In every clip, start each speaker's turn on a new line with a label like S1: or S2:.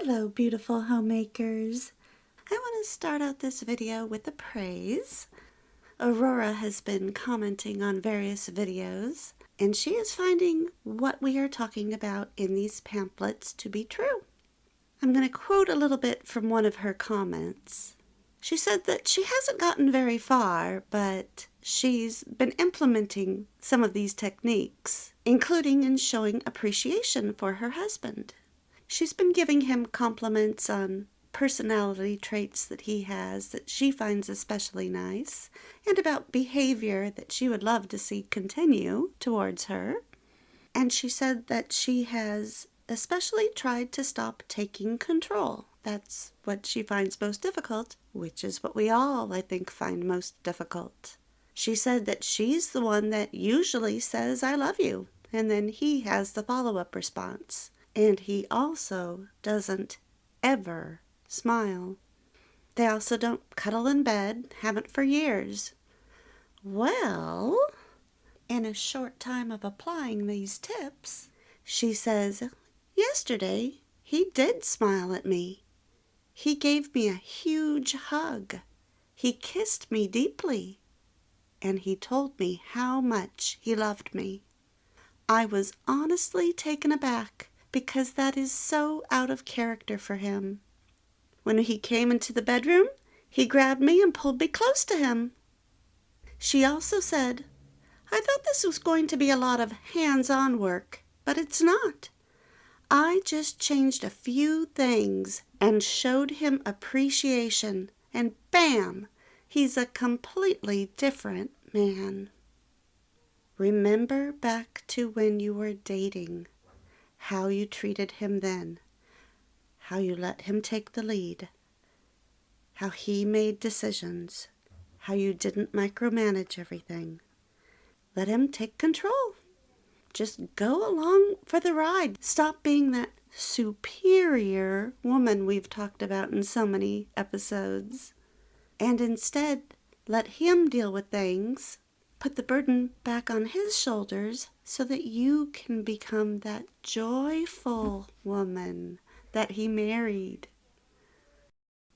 S1: Hello, beautiful homemakers. I want to start out this video with a praise. Aurora has been commenting on various videos, and she is finding what we are talking about in these pamphlets to be true. I'm going to quote a little bit from one of her comments. She said that she hasn't gotten very far, but she's been implementing some of these techniques, including in showing appreciation for her husband. She's been giving him compliments on personality traits that he has that she finds especially nice, and about behavior that she would love to see continue towards her. And she said that she has especially tried to stop taking control. That's what she finds most difficult, which is what we all, I think, find most difficult. She said that she's the one that usually says, "I love you," and then he has the follow-up response. And he also doesn't ever smile. They also don't cuddle in bed, haven't for years. Well, in a short time of applying these tips, she says, yesterday he did smile at me. He gave me a huge hug. He kissed me deeply. And he told me how much he loved me. I was honestly taken aback, because that is so out of character for him. When he came into the bedroom, he grabbed me and pulled me close to him. She also said, I thought this was going to be a lot of hands-on work, but it's not. I just changed a few things and showed him appreciation, and bam, he's a completely different man. Remember back to when you were dating. How you treated him then, how you let him take the lead, how he made decisions, how you didn't micromanage everything. Let him take control. Just go along for the ride. Stop being that superior woman we've talked about in so many episodes. And instead, let him deal with things. Put the burden back on his shoulders so that you can become that joyful woman that he married.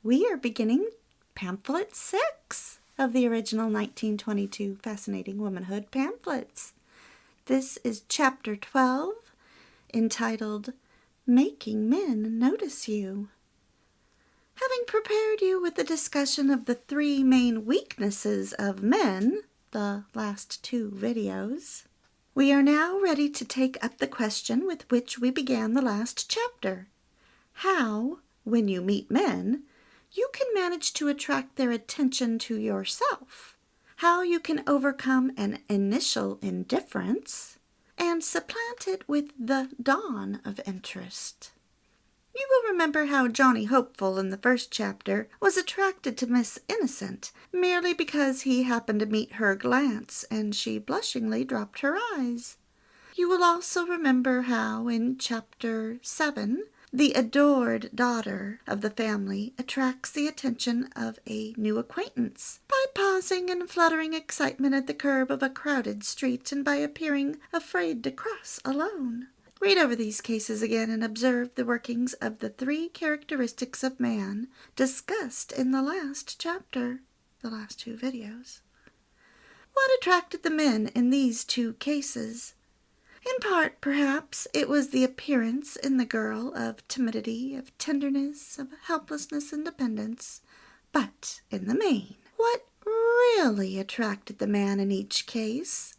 S1: We are beginning pamphlet 6 of the original 1922 Fascinating Womanhood pamphlets. This is chapter 12, entitled Making Men Notice You. Having prepared you with the discussion of the 3 main weaknesses of men, the last 2 videos, we are now ready to take up the question with which we began the last chapter. How, when you meet men, you can manage to attract their attention to yourself. How you can overcome an initial indifference and supplant it with the dawn of interest. You will remember how Johnny Hopeful in the first chapter was attracted to Miss Innocent merely because he happened to meet her glance and she blushingly dropped her eyes. You will also remember how in chapter 7 the adored daughter of the family attracts the attention of a new acquaintance by pausing in fluttering excitement at the curb of a crowded street and by appearing afraid to cross alone. Read over these cases again and observe the workings of the 3 characteristics of man discussed in the last chapter, the last 2 videos. What attracted the men in these 2 cases? In part, perhaps, it was the appearance in the girl of timidity, of tenderness, of helplessness and dependence. But, in the main, what really attracted the man in each case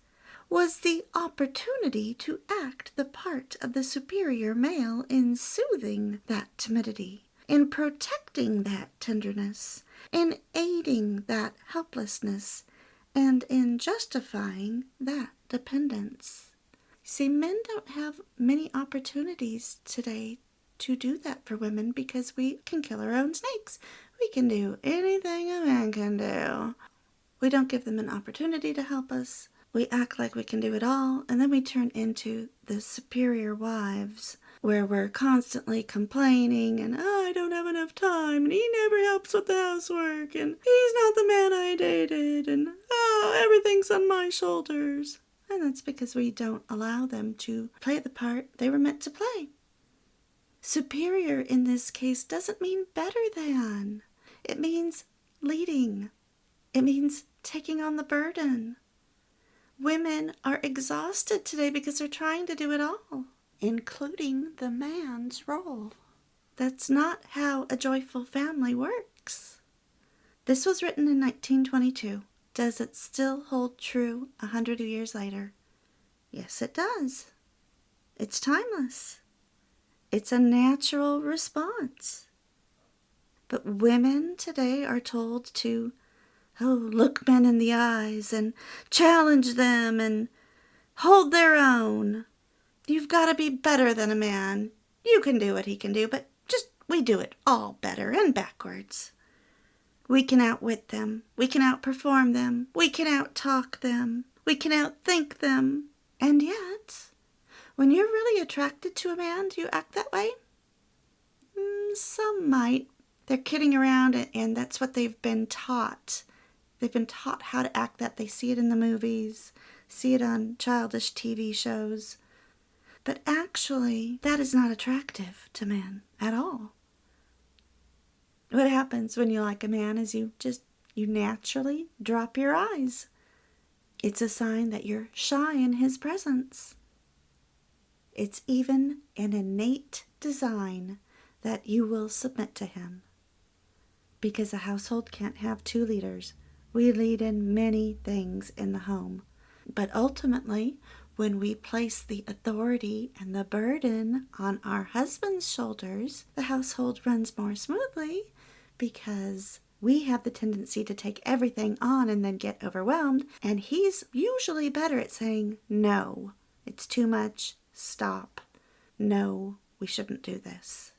S1: was the opportunity to act the part of the superior male in soothing that timidity, in protecting that tenderness, in aiding that helplessness, and in justifying that dependence. See, men don't have many opportunities today to do that for women because we can kill our own snakes. We can do anything a man can do. We don't give them an opportunity to help us. We act like we can do it all, and then we turn into the superior wives, where we're constantly complaining, and I don't have enough time, and he never helps with the housework, and he's not the man I dated, and everything's on my shoulders. And that's because we don't allow them to play the part they were meant to play. Superior in this case doesn't mean better than. It means leading. It means taking on the burden. Women are exhausted today because they're trying to do it all, including the man's role. That's not how a joyful family works. This was written in 1922. Does it still hold true 100 years later? Yes, it does. It's timeless. It's a natural response. But women today are told to, look men in the eyes and challenge them and hold their own. You've got to be better than a man. You can do what he can do, but we do it all better and backwards. We can outwit them. We can outperform them. We can outtalk them. We can outthink them. And yet, when you're really attracted to a man, do you act that way? Some might. They're kidding around, and that's what they've been taught. They've been taught how to act that. They see it in the movies, see it on childish TV shows. But actually, that is not attractive to men at all. What happens when you like a man is you naturally drop your eyes. It's a sign that you're shy in his presence. It's even an innate design that you will submit to him. Because a household can't have two leaders. We lead in many things in the home. But ultimately, when we place the authority and the burden on our husband's shoulders, the household runs more smoothly because we have the tendency to take everything on and then get overwhelmed, and he's usually better at saying, no, it's too much, stop. No, we shouldn't do this.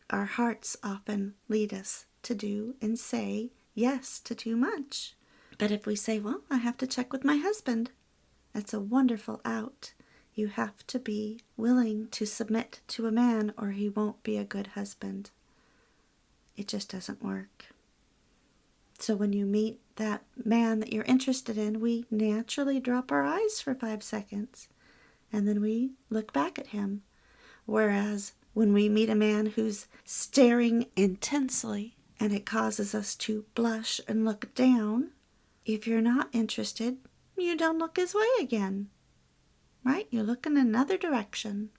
S1: Our hearts often lead us to do and say yes to too much. But if we say, well, I have to check with my husband, that's a wonderful out. You have to be willing to submit to a man or he won't be a good husband. It just doesn't work. So when you meet that man that you're interested in, we naturally drop our eyes for 5 seconds and then we look back at him. Whereas when we meet a man who's staring intensely and it causes us to blush and look down, if you're not interested, you don't look his way again, right? You look in another direction.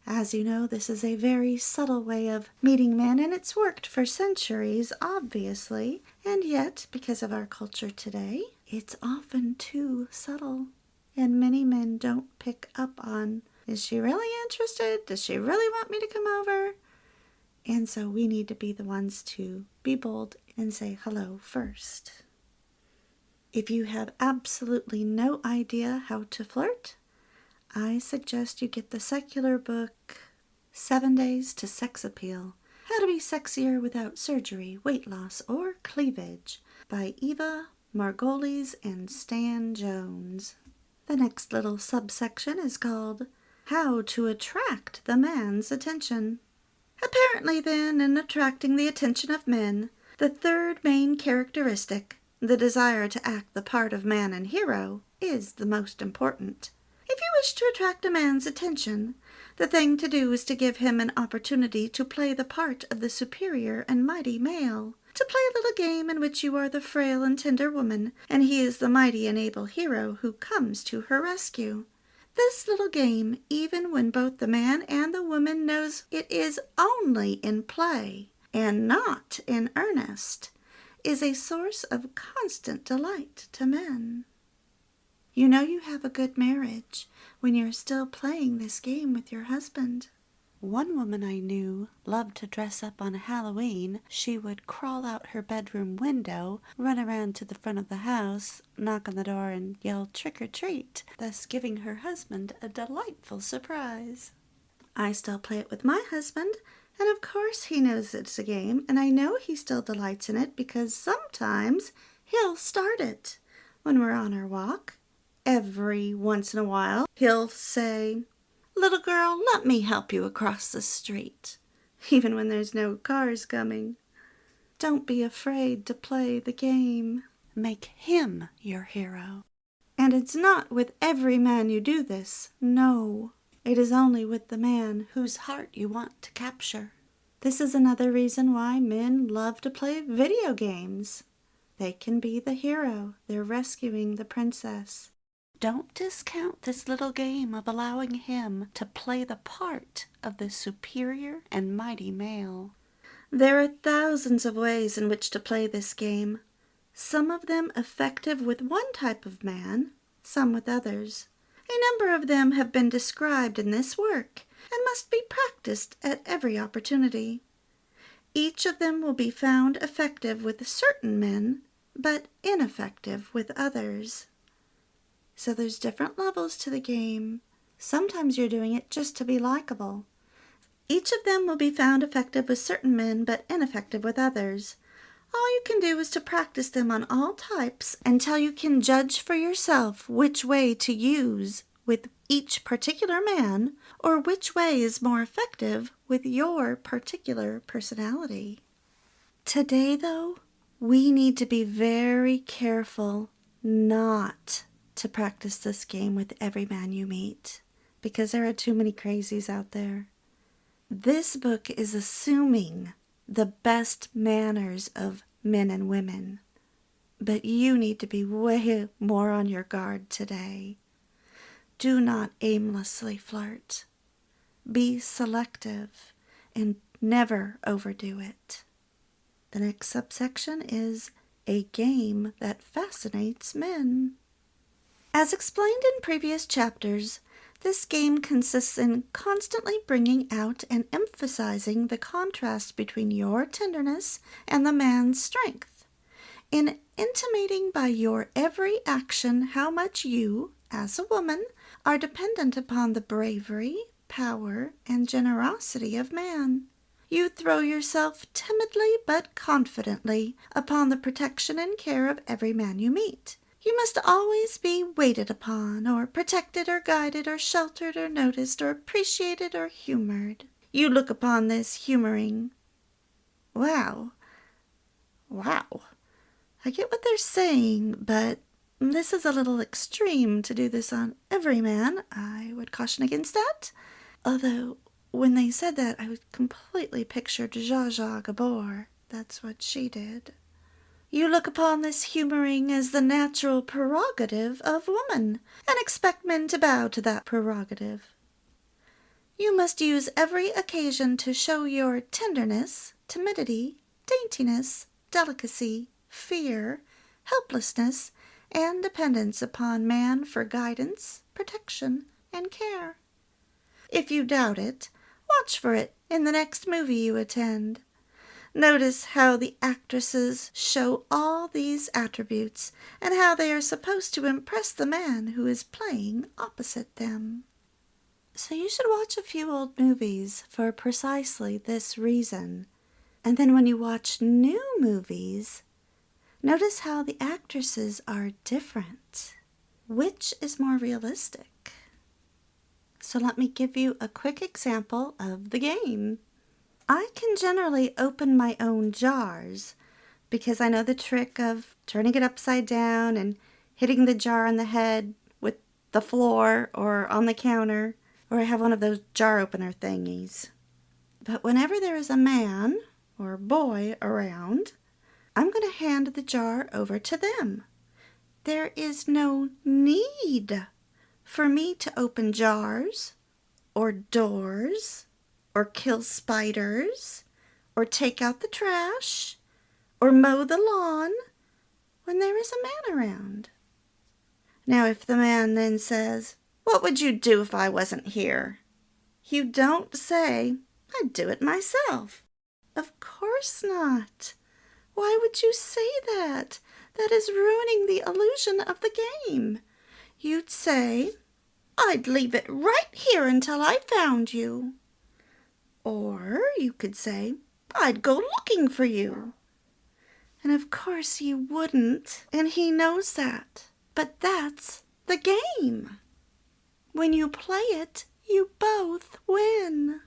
S1: As you know, this is a very subtle way of meeting men, and it's worked for centuries, obviously. And yet, because of our culture today, it's often too subtle. And many men don't pick up on, is she really interested? Does she really want me to come over? And so we need to be the ones to be bold and say hello first. If you have absolutely no idea how to flirt, I suggest you get the secular book, 7 Days to Sex Appeal, How to Be Sexier Without Surgery, Weight Loss, or Cleavage by Eva Margolis and Stan Jones. The next little subsection is called How to Attract the Man's Attention. Apparently then, in attracting the attention of men, the third main characteristic, the desire to act the part of man and hero, is the most important. If you wish to attract a man's attention, the thing to do is to give him an opportunity to play the part of the superior and mighty male, to play a little game in which you are the frail and tender woman, and he is the mighty and able hero who comes to her rescue. This little game, even when both the man and the woman knows it is only in play and not in earnest, is a source of constant delight to men. You know you have a good marriage when you're still playing this game with your husband. One woman I knew loved to dress up on Halloween. She would crawl out her bedroom window, run around to the front of the house, knock on the door, and yell trick or treat, thus giving her husband a delightful surprise. I still play it with my husband, and of course he knows it's a game, and I know he still delights in it because sometimes he'll start it when we're on our walk. Every once in a while, he'll say, "Little girl, let me help you across the street," even when there's no cars coming. Don't be afraid to play the game. Make him your hero. And it's not with every man you do this. No, It is only with the man whose heart you want to capture. This is another reason why men love to play video games. They can be the hero. They're rescuing the princess. Don't discount this little game of allowing him to play the part of the superior and mighty male. There are thousands of ways in which to play this game, some of them effective with one type of man, some with others. A number of them have been described in this work and must be practiced at every opportunity. Each of them will be found effective with certain men, but ineffective with others. So there's different levels to the game. Sometimes you're doing it just to be likable. Each of them will be found effective with certain men, but ineffective with others. All you can do is to practice them on all types until you can judge for yourself which way to use with each particular man, or which way is more effective with your particular personality. Today, though, we need to be very careful not to practice this game with every man you meet, because there are too many crazies out there. This book is assuming the best manners of men and women, but you need to be way more on your guard today. Do not aimlessly flirt. Be selective and never overdo it. The next subsection is a game that fascinates men. As explained in previous chapters, this game consists in constantly bringing out and emphasizing the contrast between your tenderness and the man's strength, in intimating by your every action how much you, as a woman, are dependent upon the bravery, power, and generosity of man. You throw yourself timidly but confidently upon the protection and care of every man you meet. You must always be waited upon, or protected, or guided, or sheltered, or noticed, or appreciated, or humored. You look upon this humoring. Wow. I get what they're saying, but this is a little extreme to do this on every man. I would caution against that. Although, when they said that, I completely pictured Zsa Zsa Gabor. That's what she did. You look upon this humoring as the natural prerogative of woman, and expect men to bow to that prerogative. You must use every occasion to show your tenderness, timidity, daintiness, delicacy, fear, helplessness, and dependence upon man for guidance, protection, and care. If you doubt it, watch for it in the next movie you attend. Notice how the actresses show all these attributes and how they are supposed to impress the man who is playing opposite them. So you should watch a few old movies for precisely this reason. And then when you watch new movies, notice how the actresses are different. Which is more realistic? So let me give you a quick example of the game. I can generally open my own jars because I know the trick of turning it upside down and hitting the jar on the head with the floor or on the counter, or I have one of those jar opener thingies. But whenever there is a man or boy around, I'm going to hand the jar over to them. There is no need for me to open jars or doors or kill spiders, or take out the trash, or mow the lawn when there is a man around. Now, if the man then says, "What would you do if I wasn't here?" You don't say, "I'd do it myself." Of course not. Why would you say that? That is ruining the illusion of the game. You'd say, "I'd leave it right here until I found you." Or you could say, "I'd go looking for you." And of course you wouldn't, and he knows that. But that's the game. When you play it, you both win.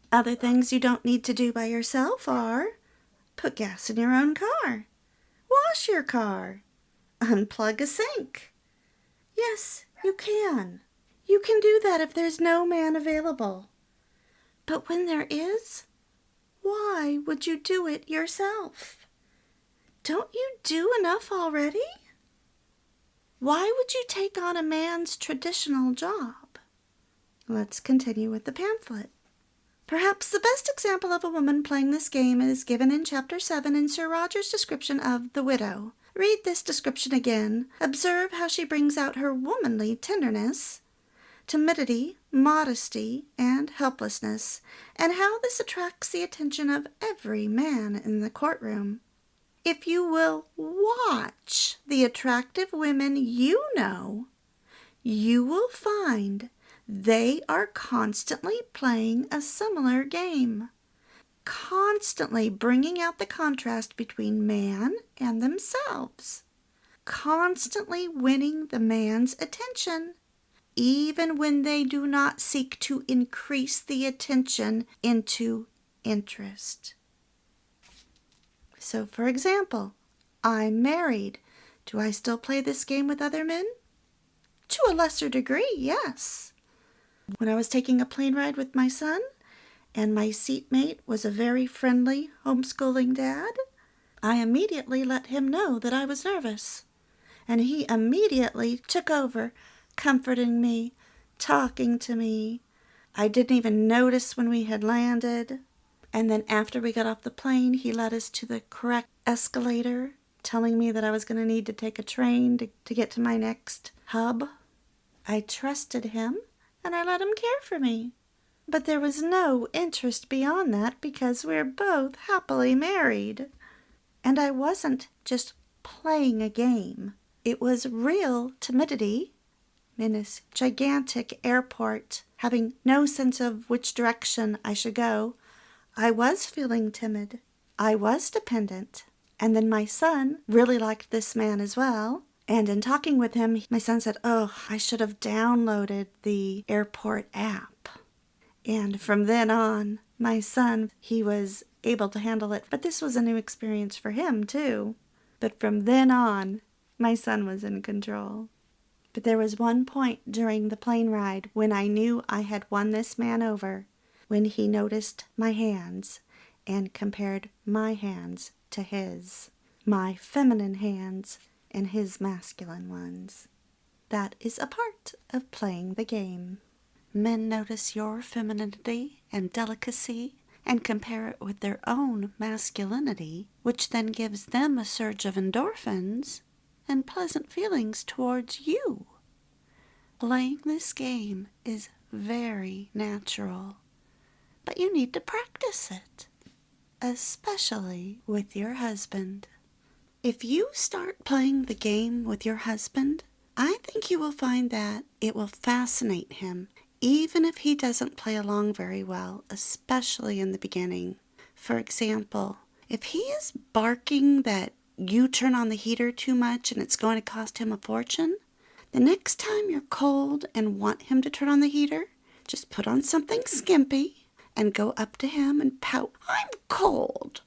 S1: Other things you don't need to do by yourself are put gas in your own car, wash your car, unplug a sink. Yes, you can. You can do that if there's no man available. But when there is, why would you do it yourself? Don't you do enough already? Why would you take on a man's traditional job? Let's continue with the pamphlet. Perhaps the best example of a woman playing this game is given in Chapter 7 in Sir Roger's description of the widow. Read this description again. Observe how she brings out her womanly tenderness, timidity, modesty, and helplessness, and how this attracts the attention of every man in the courtroom. If you will watch the attractive women you know, you will find they are constantly playing a similar game, constantly bringing out the contrast between man and themselves, constantly winning the man's attention, even when they do not seek to increase the attention into interest. So, for example, I'm married. Do I still play this game with other men? To a lesser degree, yes. When I was taking a plane ride with my son, and my seatmate was a very friendly homeschooling dad, I immediately let him know that I was nervous. And he immediately took over, comforting me, talking to me. I didn't even notice when we had landed. And then after we got off the plane, he led us to the correct escalator, telling me that I was going to need to take a train to get to my next hub. I trusted him, and I let him care for me. But there was no interest beyond that because we're both happily married. And I wasn't just playing a game. It was real timidity in this gigantic airport, having no sense of which direction I should go. I was feeling timid. I was dependent. And then my son really liked this man as well. And in talking with him, my son said, "Oh, I should have downloaded the airport app." And from then on, my son, he was able to handle it. But this was a new experience for him, too. But from then on, my son was in control. But there was one point during the plane ride when I knew I had won this man over, when he noticed my hands and compared my hands to his, my feminine hands and his masculine ones. That is a part of playing the game. Men notice your femininity and delicacy and compare it with their own masculinity, which then gives them a surge of endorphins and pleasant feelings towards you. Playing this game is very natural, but you need to practice it, especially with your husband. If you start playing the game with your husband, I think you will find that it will fascinate him, even if he doesn't play along very well, especially in the beginning. For example, if he is barking that you turn on the heater too much and it's going to cost him a fortune, the next time you're cold and want him to turn on the heater, just put on something skimpy and go up to him and pout, "I'm cold.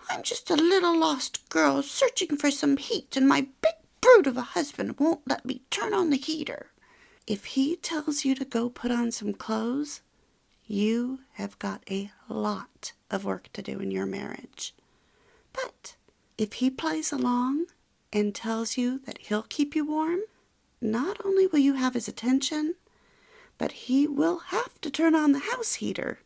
S1: I'm just a little lost girl searching for some heat, and my big brute of a husband won't let me turn on the heater." If he tells you to go put on some clothes, you have got a lot of work to do in your marriage. But if he plays along and tells you that he'll keep you warm, not only will you have his attention, but he will have to turn on the house heater,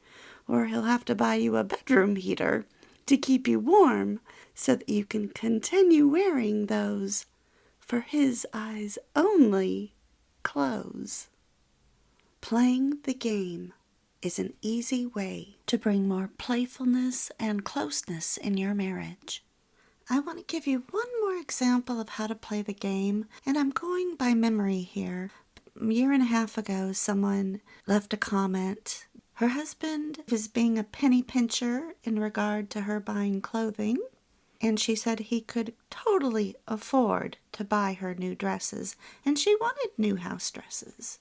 S1: or he'll have to buy you a bedroom heater to keep you warm so that you can continue wearing those, for his eyes only, clothes. Playing the game is an easy way to bring more playfulness and closeness in your marriage. I want to give you one more example of how to play the game, and I'm going by memory here. A year and a half ago, someone left a comment. Her husband was being a penny pincher in regard to her buying clothing, and she said he could totally afford to buy her new dresses, and she wanted new house dresses.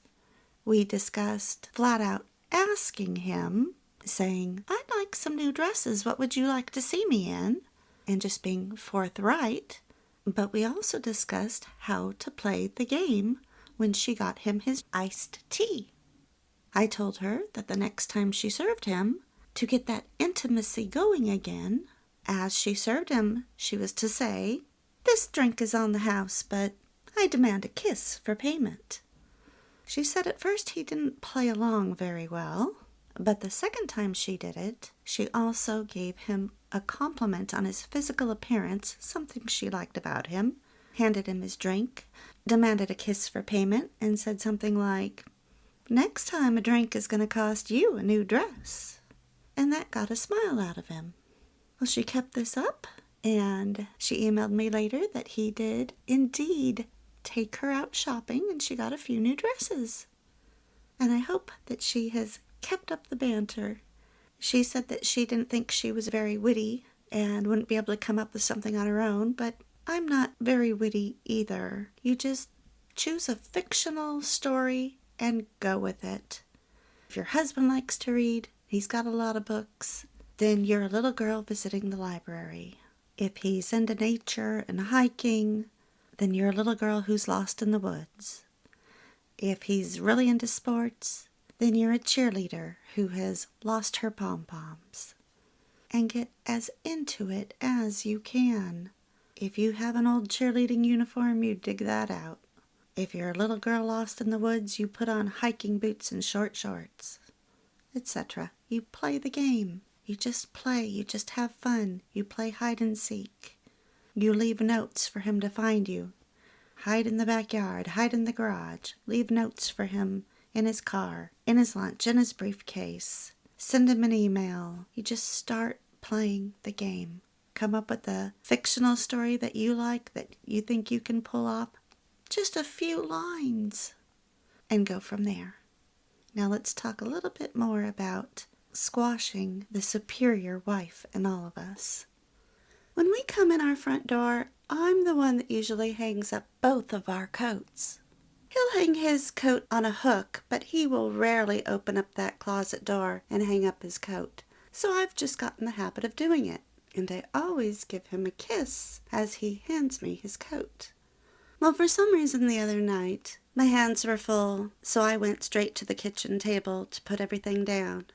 S1: We discussed flat out asking him, saying, "I'd like some new dresses. What would you like to see me in?" And just being forthright. But we also discussed how to play the game when she got him his iced tea. I told her that the next time she served him, to get that intimacy going again, as she served him, she was to say, "This drink is on the house, but I demand a kiss for payment." She said at first he didn't play along very well, but the second time she did it, she also gave him a compliment on his physical appearance, something she liked about him, handed him his drink, demanded a kiss for payment, and said something like, "Next time a drink is going to cost you a new dress." And that got a smile out of him. Well, she kept this up, and she emailed me later that he did indeed take her out shopping, and she got a few new dresses. And I hope that she has kept up the banter. She said that she didn't think she was very witty and wouldn't be able to come up with something on her own, but I'm not very witty either. You just choose a fictional story and go with it. If your husband likes to read, he's got a lot of books, then you're a little girl visiting the library. If he's into nature and hiking, then you're a little girl who's lost in the woods. If he's really into sports, then you're a cheerleader who has lost her pom-poms. And get as into it as you can. If you have an old cheerleading uniform, you dig that out. If you're a little girl lost in the woods, you put on hiking boots and short shorts, etc. You play the game. You just play. You just have fun. You play hide and seek. You leave notes for him to find you. Hide in the backyard. Hide in the garage. Leave notes for him in his car, in his lunch, in his briefcase. Send him an email. You just start playing the game. Come up with a fictional story that you like, that you think you can pull off. Just a few lines. And go from there. Now let's talk a little bit more about squashing the superior wife in all of us. When we come in our front door, I'm the one that usually hangs up both of our coats. He'll hang his coat on a hook, but he will rarely open up that closet door and hang up his coat. So I've just gotten the habit of doing it, and I always give him a kiss as he hands me his coat. Well, for some reason the other night, my hands were full, so I went straight to the kitchen table to put everything down.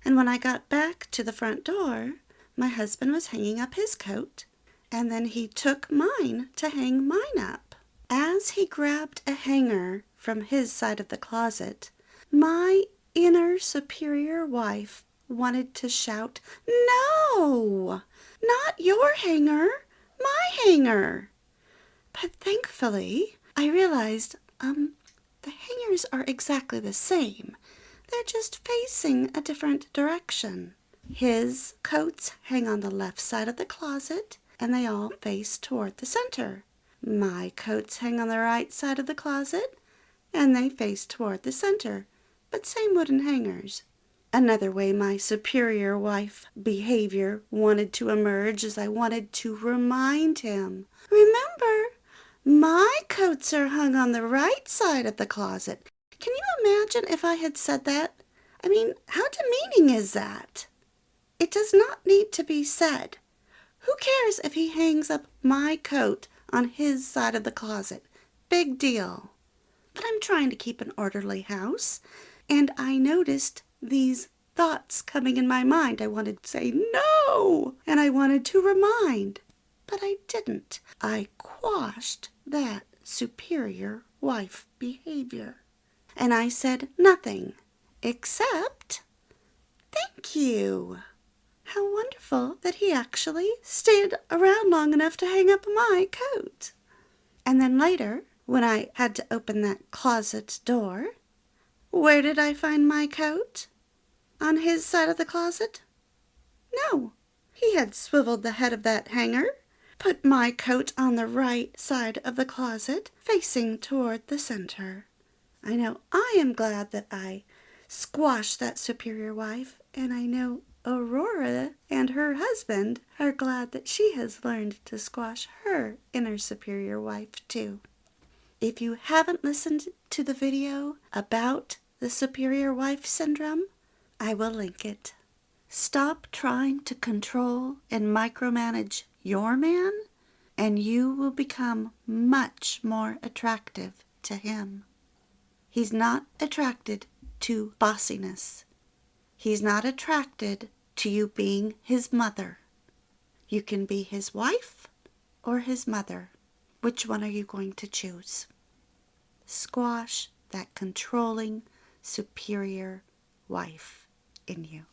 S1: And when I got back to the front door, my husband was hanging up his coat, and then he took mine to hang mine up. As he grabbed a hanger from his side of the closet, my inner superior wife wanted to shout, "No! Not your hanger! My hanger!" But thankfully, I realized, the hangers are exactly the same. They're just facing a different direction. His coats hang on the left side of the closet, and they all face toward the center. My coats hang on the right side of the closet, and they face toward the center, but same wooden hangers. Another way my superior wife behavior wanted to emerge is I wanted to remind him, "Remember, my coats are hung on the right side of the closet." Can you imagine if I had said that? I mean, how demeaning is that? It does not need to be said. Who cares if he hangs up my coat on his side of the closet? Big deal. But I'm trying to keep an orderly house, and I noticed these thoughts coming in my mind. I wanted to say no, and I wanted to remind, but I didn't. I quashed that superior wife behavior. And I said nothing, except, "Thank you." How wonderful that he actually stayed around long enough to hang up my coat. And then later, when I had to open that closet door, where did I find my coat? On his side of the closet? No, he had swiveled the head of that hanger, put my coat on the right side of the closet, facing toward the center. I know I am glad that I squashed that superior wife, and I know Aurora and her husband are glad that she has learned to squash her inner superior wife too. If you haven't listened to the video about the superior wife syndrome, I will link it. Stop trying to control and micromanage your man, and you will become much more attractive to him. He's not attracted to bossiness. He's not attracted to you being his mother. You can be his wife or his mother. Which one are you going to choose? Squash that controlling, superior wife in you.